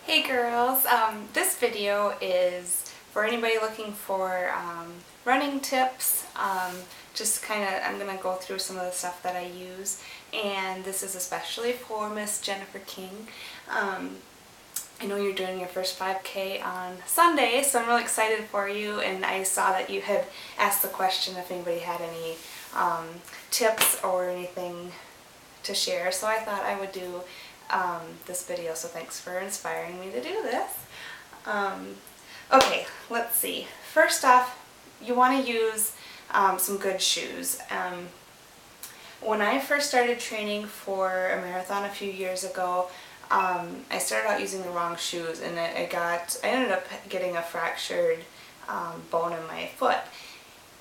Hey girls, this video is for anybody looking for running tips. I'm going to go through some of the stuff that I use, and this is especially for Miss Jennifer King. I know you're doing your first 5K on Sunday, so I'm really excited for you, and I saw that you had asked the question if anybody had any tips or anything to share, so I thought I would do this video, so thanks for inspiring me to do this. Okay, let's see. First off, you want to use some good shoes. When I first started training for a marathon a few years ago, I started out using the wrong shoes, and I ended up getting a fractured bone in my foot.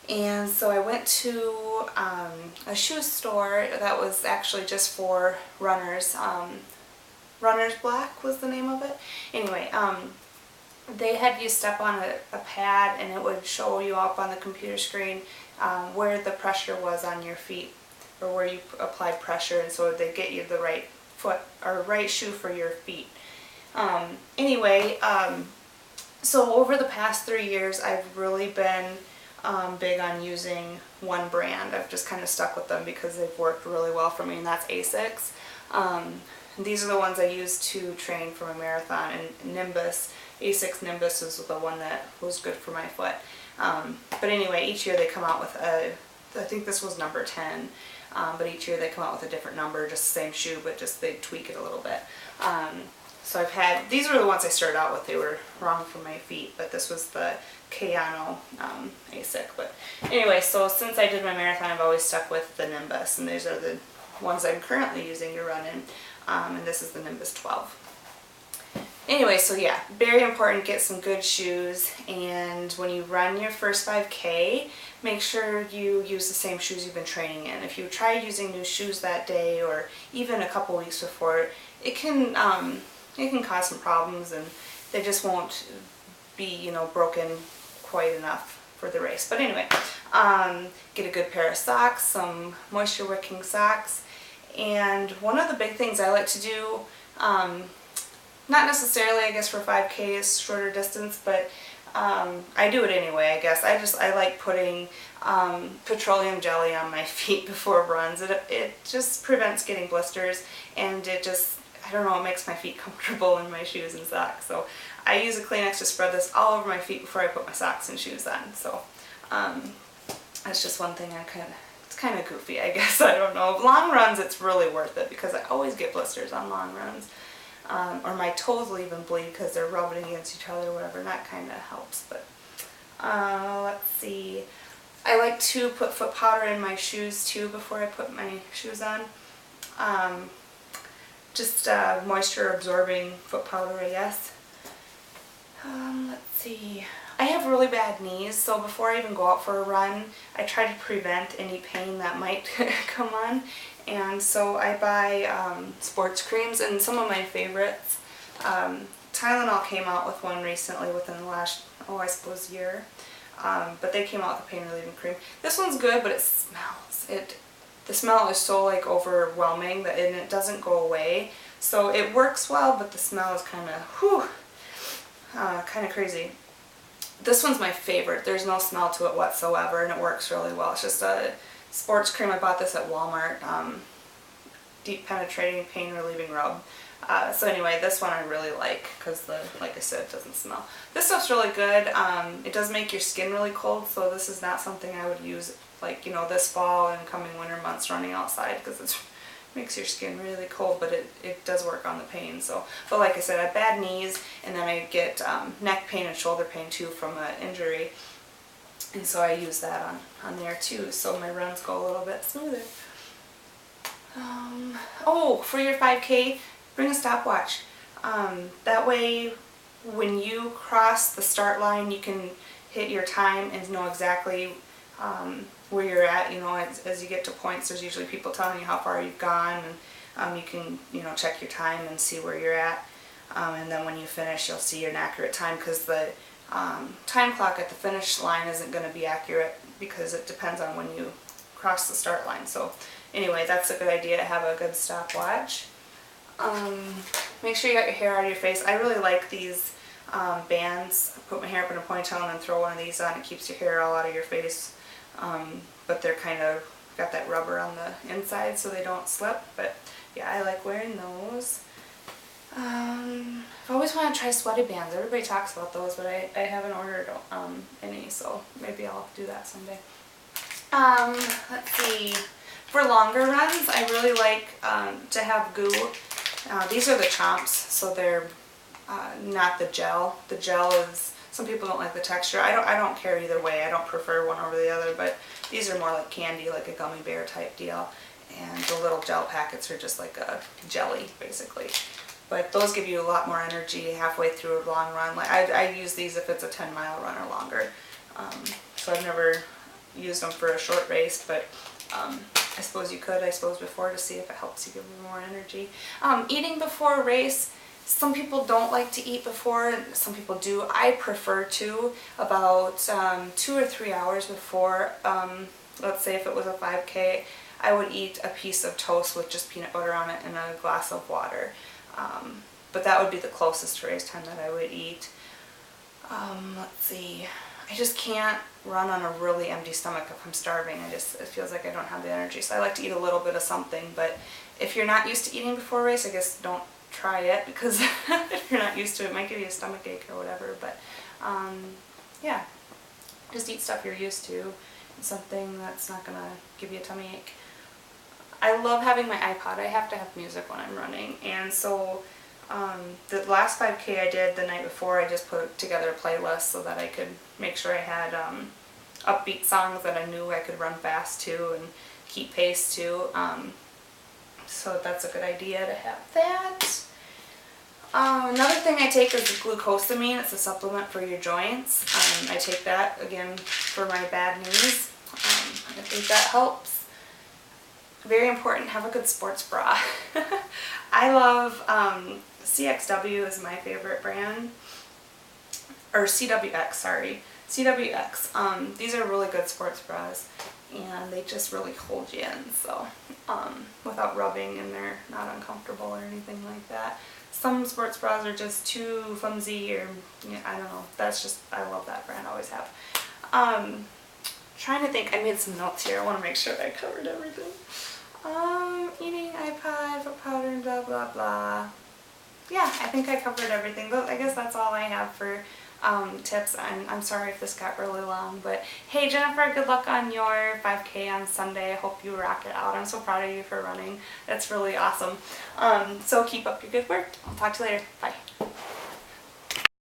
And so I went to a shoe store that was actually just for runners. Runner's Black was the name of it. Anyway, they had you step on a pad, and it would show you up on the computer screen where the pressure was on your feet, or where you applied pressure, and so they get you the right foot or right shoe for your feet. So over the past 3 years, I've really been big on using one brand. I've just kind of stuck with them because they've worked really well for me, and that's ASICS. These are the ones I used to train for a marathon, and Nimbus, ASICS Nimbus is the one that was good for my foot. But anyway, each year they come out with I think this was number 10, but each year they come out with a different number, just the same shoe, but just they tweak it a little bit. So these were the ones I started out with. They were wrong for my feet, but this was the Kayano ASIC. But anyway, so since I did my marathon, I've always stuck with the Nimbus, and these are the ones I'm currently using to run in, and this is the Nimbus 12. Anyway, so yeah, very important, get some good shoes, and when you run your first 5K, make sure you use the same shoes you've been training in. If you try using new shoes that day, or even a couple weeks before, it can cause some problems, and they just won't be, broken quite enough for the race. But anyway, get a good pair of socks, some moisture wicking socks, and one of the big things I like to do, not necessarily I guess for 5Ks, shorter distance, but I do it anyway, I guess. I like putting petroleum jelly on my feet before runs. It just prevents getting blisters, and I don't know, it makes my feet comfortable in my shoes and socks. So I use a Kleenex to spread this all over my feet before I put my socks and shoes on. So that's just one thing it's kind of goofy, I guess. I don't know. Long runs, it's really worth it because I always get blisters on long runs. Or my toes will even bleed because they're rubbing against each other or whatever, and that kind of helps. But let's see. I like to put foot powder in my shoes too before I put my shoes on. Just moisture absorbing foot powder, I guess. Let's see. I have really bad knees, so before I even go out for a run, I try to prevent any pain that might come on. And so I buy sports creams, and some of my favorites. Tylenol came out with one recently within the last, I suppose, year. But they came out with a pain relieving cream. This one's good, but it smells. The smell is so overwhelming and it doesn't go away. So it works well, but the smell is kind of crazy. This one's my favorite. There's no smell to it whatsoever, and it works really well. It's just a sports cream. I bought this at Walmart. Deep penetrating pain relieving rub. So anyway, this one I really like because, like I said, it doesn't smell. This stuff's really good. It does make your skin really cold, so this is not something I would use this fall and coming winter months running outside, because it makes your skin really cold, but it does work on the pain. So, but like I said, I have bad knees, and then I get neck pain and shoulder pain too from an injury, and so I use that on there too, so my runs go a little bit smoother. For your 5K, bring a stopwatch. That way, when you cross the start line, you can hit your time and know exactly where you're at. As you get to points, there's usually people telling you how far you've gone, and you can check your time and see where you're at. And then when you finish, you'll see an accurate time, because the time clock at the finish line isn't going to be accurate because it depends on when you cross the start line. So anyway, that's a good idea to have a good stopwatch. Make sure you got your hair out of your face. I really like these bands. I put my hair up in a ponytail and then throw one of these on. It keeps your hair all out of your face. But they're kind of got that rubber on the inside so they don't slip. But yeah, I like wearing those. I've always wanted to try sweaty bands. Everybody talks about those, but I haven't ordered any, so maybe I'll do that someday. Let's see. For longer runs, I really like to have goo. These are the chomps, so they're not the gel. The gel is, some people don't like the texture. I don't care either way. I don't prefer one over the other, but these are more like candy, like a gummy bear type deal. And the little gel packets are just like a jelly, basically. But those give you a lot more energy halfway through a long run. Like I use these if it's a 10-mile run or longer. So I've never used them for a short race, but I suppose you could, before, to see if it helps you give them more energy. Eating before a race, some people don't like to eat before, some people do. I prefer to, about 2 or 3 hours before. Let's say if it was a 5K, I would eat a piece of toast with just peanut butter on it and a glass of water. But that would be the closest to race time that I would eat. Let's see. I just can't run on a really empty stomach if I'm starving. It feels like I don't have the energy. So I like to eat a little bit of something. But if you're not used to eating before a race, I guess don't try it, because if you're not used to it, it might give you a stomach ache or whatever. But yeah, just eat stuff you're used to. Something that's not going to give you a tummy ache. I love having my iPod. I have to have music when I'm running, and so the last 5K I did the night before, I just put together a playlist so that I could make sure I had upbeat songs that I knew I could run fast to and keep pace to. So that's a good idea to have that. Another thing I take is glucosamine. It's a supplement for your joints. I take that, again, for my bad knees. I think that helps. Very important, have a good sports bra. I love CXW is my favorite brand, or CWX, sorry. CWX. These are really good sports bras, and they just really hold you in, so without rubbing, and they're not uncomfortable or anything like that. Some sports bras are just too flimsy, or I don't know. That's just, I love that brand, always have. Trying to think, I made some notes here. I want to make sure I covered everything. Eating, iPod, foot powder, blah blah blah. Yeah, I think I covered everything. I guess that's all I have for tips. I'm sorry if this got really long, but hey Jennifer, good luck on your 5K on Sunday. I hope you rock it out. I'm so proud of you for running. That's really awesome. So keep up your good work. I'll talk to you later. Bye.